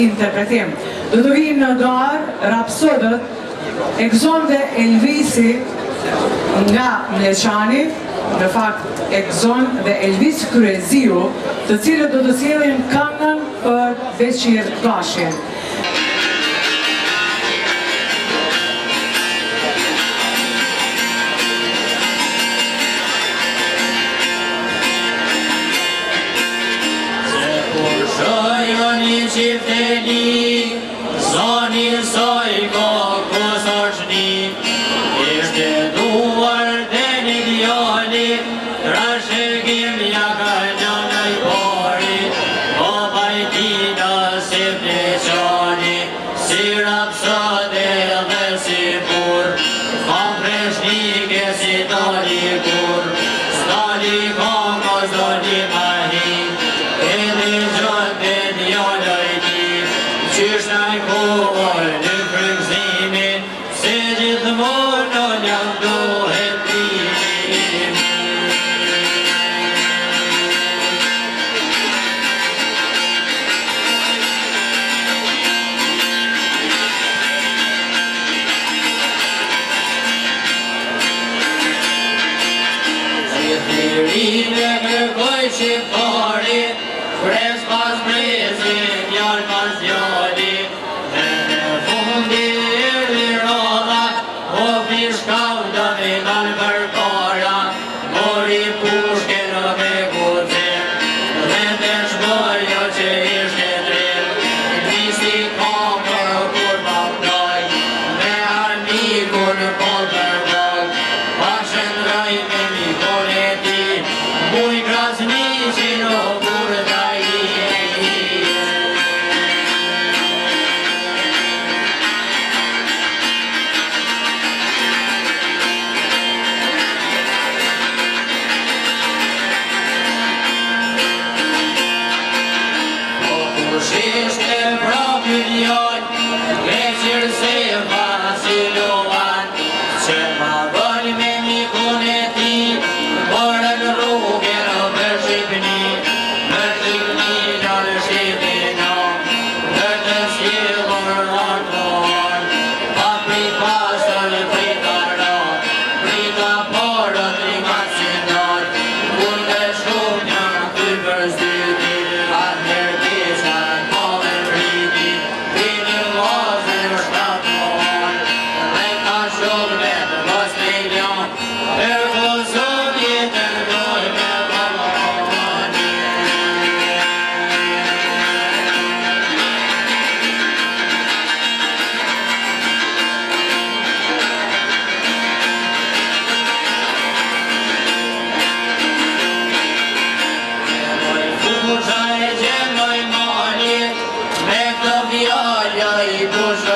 Interpretim. Do të vinë në garë rapsodët Egzon dhe Elvisi nga Mleqani, në fakt Egzon dhe Elvis Kryeziu, të cilët do të sjellin këngën për Beqir Gashin. Qifteli, zoni soj ka kusashni, ishte duar të një djali, trashëgim ja ka njëna i pari, o bajtina si pleqani, si rapsode dhe si bur, ka preshnike si tali kur, stali kongo zdoli mahi, edhe gjënde djala qysh në i kohër në frëgzimin, se gjithmonë në lëndohet timin. Gjithirime kërkoj shqiptari, pres pas presin, djall pas djalli, në fundi erdi roda, o pishkauta me dalë për para, mori pushke në me kucim, dhe të shbojo që ishte trim, nisi kamër kur papdoj, me armikur pol për vog, pashen raj me mikon e ti, muj krasni që në burda i e i. Shishte propi djall, Beqir se vasilovan, që ma bëll me mikun e ti, bërë në rrugë për Shqipni, më të kënina në Shqipina, dhe të sjellur artohan, pa prit pasër prit arat, prita porët rimat sinat, kur të shumë një ty për zdyti, atëher kisha Gjenoj mali, me të fjallja i dush